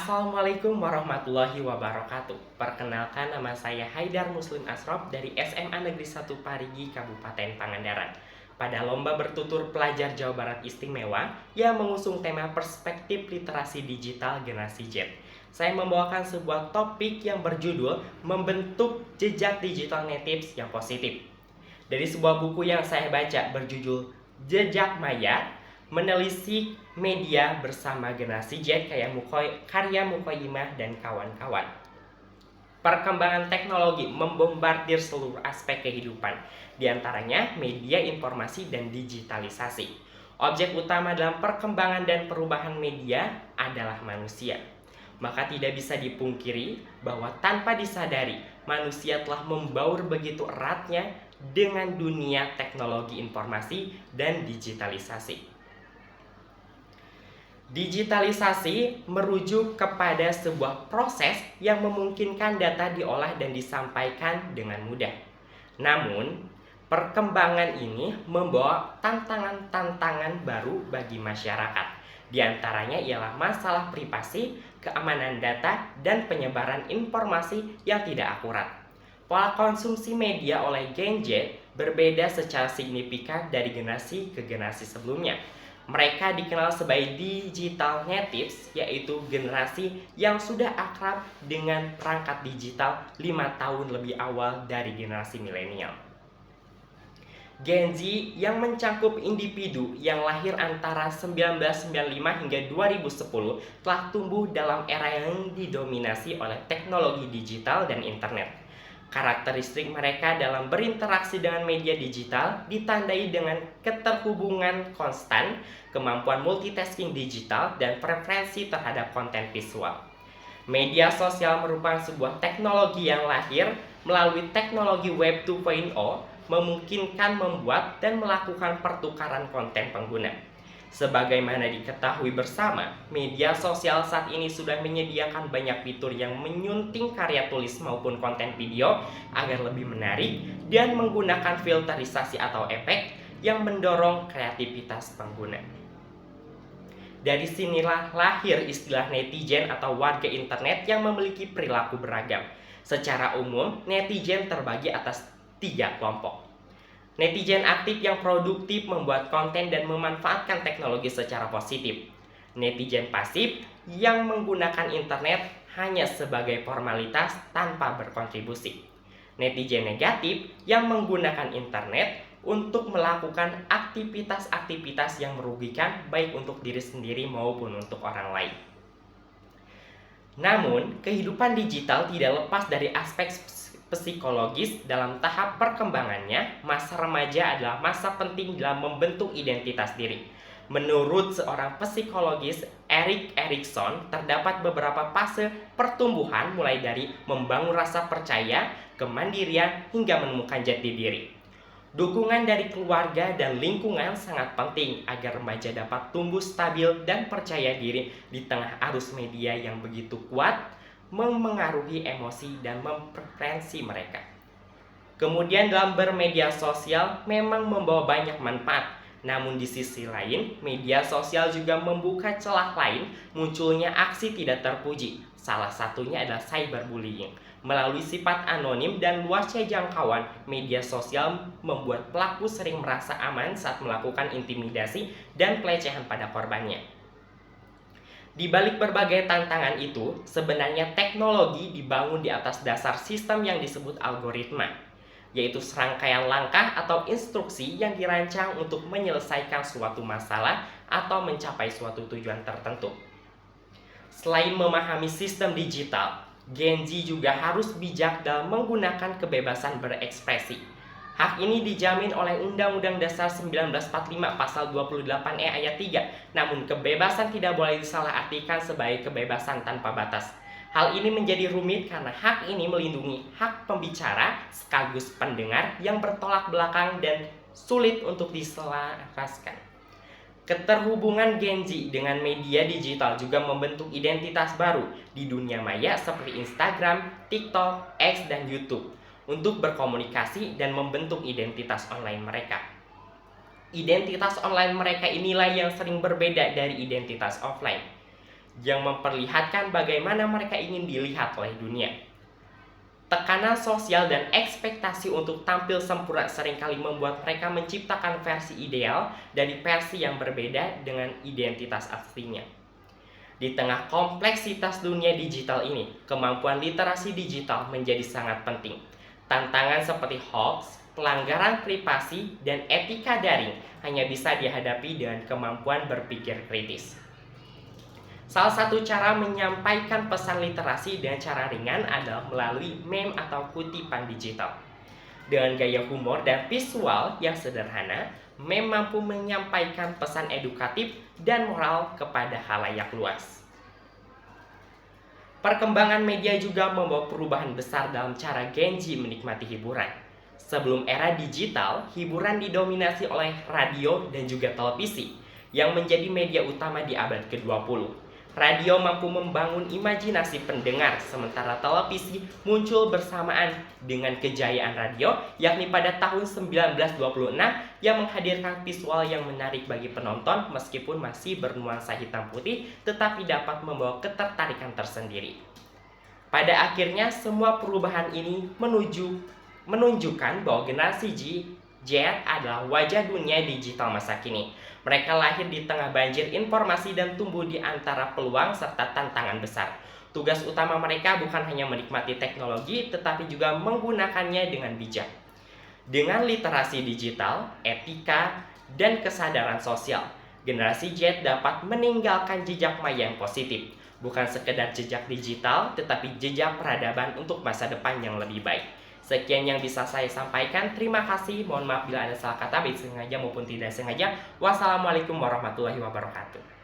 Assalamualaikum warahmatullahi wabarakatuh. Perkenalkan, nama saya Haidar Muslim Asrof dari SMA Negeri 1 Parigi, Kabupaten Pangandaran. Pada lomba bertutur pelajar Jawa Barat istimewa yang mengusung tema perspektif literasi digital generasi Z, saya membawakan sebuah topik yang berjudul membentuk jejak digital natives yang positif. Dari sebuah buku yang saya baca berjudul Jejak Maya, menelisik media bersama generasi Z karya Mukoyimah dan kawan-kawan. Perkembangan teknologi membombardir seluruh aspek kehidupan, diantaranya media informasi dan digitalisasi. Objek utama dalam perkembangan dan perubahan media adalah manusia. Maka tidak bisa dipungkiri bahwa tanpa disadari, manusia telah membaur begitu eratnya dengan dunia teknologi informasi dan digitalisasi. Digitalisasi merujuk kepada sebuah proses yang memungkinkan data diolah dan disampaikan dengan mudah. Namun, perkembangan ini membawa tantangan-tantangan baru bagi masyarakat. Di antaranya ialah masalah privasi, keamanan data, dan penyebaran informasi yang tidak akurat. Pola konsumsi media oleh Gen Z berbeda secara signifikan dari generasi ke generasi sebelumnya. Mereka dikenal sebagai digital natives, yaitu generasi yang sudah akrab dengan perangkat digital 5 tahun lebih awal dari generasi milenial. Gen Z yang mencakup individu yang lahir antara 1995 hingga 2010 telah tumbuh dalam era yang didominasi oleh teknologi digital dan internet. Karakteristik mereka dalam berinteraksi dengan media digital ditandai dengan keterhubungan konstan, kemampuan multitasking digital, dan preferensi terhadap konten visual. Media sosial merupakan sebuah teknologi yang lahir melalui teknologi Web 2.0, memungkinkan membuat dan melakukan pertukaran konten pengguna. Sebagaimana diketahui bersama, media sosial saat ini sudah menyediakan banyak fitur yang menyunting karya tulis maupun konten video agar lebih menarik dan menggunakan filterisasi atau efek yang mendorong kreativitas pengguna. Dari sinilah lahir istilah netizen atau warga internet yang memiliki perilaku beragam. Secara umum, netizen terbagi atas 3 kelompok. Netizen aktif yang produktif membuat konten dan memanfaatkan teknologi secara positif. Netizen pasif yang menggunakan internet hanya sebagai formalitas tanpa berkontribusi. Netizen negatif yang menggunakan internet untuk melakukan aktivitas-aktivitas yang merugikan baik untuk diri sendiri maupun untuk orang lain. Namun, kehidupan digital tidak lepas dari aspek psikologis. Dalam tahap perkembangannya, masa remaja adalah masa penting dalam membentuk identitas diri. Menurut seorang psikologis, Erik Erikson, terdapat beberapa fase pertumbuhan mulai dari membangun rasa percaya, kemandirian, hingga menemukan jati diri. Dukungan dari keluarga dan lingkungan sangat penting agar remaja dapat tumbuh stabil dan percaya diri di tengah arus media yang begitu kuat memengaruhi emosi dan mempreferensi mereka. Kemudian dalam bermedia sosial memang membawa banyak manfaat, namun di sisi lain media sosial juga membuka celah lain munculnya aksi tidak terpuji. Salah satunya adalah cyberbullying. Melalui sifat anonim dan luasnya jangkauan, media sosial membuat pelaku sering merasa aman saat melakukan intimidasi dan pelecehan pada korbannya. Di balik berbagai tantangan itu, sebenarnya teknologi dibangun di atas dasar sistem yang disebut algoritma, yaitu serangkaian langkah atau instruksi yang dirancang untuk menyelesaikan suatu masalah atau mencapai suatu tujuan tertentu. Selain memahami sistem digital, Gen Z juga harus bijak dalam menggunakan kebebasan berekspresi. Hak ini dijamin oleh Undang-Undang Dasar 1945 Pasal 28E ayat 3. Namun kebebasan tidak boleh disalahartikan sebagai kebebasan tanpa batas. Hal ini menjadi rumit karena hak ini melindungi hak pembicara sekaligus pendengar yang bertolak belakang dan sulit untuk diselaraskan. Keterhubungan Gen Z dengan media digital juga membentuk identitas baru di dunia maya seperti Instagram, TikTok, X, dan YouTube untuk berkomunikasi dan membentuk identitas online mereka. Identitas online mereka inilah yang sering berbeda dari identitas offline. yang memperlihatkan bagaimana mereka ingin dilihat oleh dunia. Tekanan sosial dan ekspektasi untuk tampil sempurna seringkali membuat mereka menciptakan versi ideal dari versi yang berbeda dengan identitas aslinya. Di tengah kompleksitas dunia digital ini, kemampuan literasi digital menjadi sangat penting. Tantangan seperti hoax, pelanggaran privasi, dan etika daring hanya bisa dihadapi dengan kemampuan berpikir kritis. Salah satu cara menyampaikan pesan literasi dengan cara ringan adalah melalui meme atau kutipan digital. Dengan gaya humor dan visual yang sederhana, meme mampu menyampaikan pesan edukatif dan moral kepada khalayak luas. Perkembangan media juga membawa perubahan besar dalam cara Gen Z menikmati hiburan. Sebelum era digital, hiburan didominasi oleh radio dan juga televisi, yang menjadi media utama di abad ke-20. Radio mampu membangun imajinasi pendengar, sementara televisi muncul bersamaan dengan kejayaan radio, yakni pada tahun 1926 yang menghadirkan visual yang menarik bagi penonton meskipun masih bernuansa hitam putih, tetapi dapat membawa ketertarikan tersendiri. Pada akhirnya, semua perubahan ini menunjukkan bahwa generasi Z adalah wajah dunia digital masa kini. Mereka lahir di tengah banjir informasi dan tumbuh di antara peluang serta tantangan besar. Tugas utama mereka bukan hanya menikmati teknologi, tetapi juga menggunakannya dengan bijak. Dengan literasi digital, etika, dan kesadaran sosial, generasi Z dapat meninggalkan jejak maya yang positif. Bukan sekedar jejak digital, tetapi jejak peradaban untuk masa depan yang lebih baik. Sekian yang bisa saya sampaikan. Terima kasih. Mohon maaf bila ada salah kata, baik sengaja maupun tidak sengaja. Wassalamualaikum warahmatullahi wabarakatuh.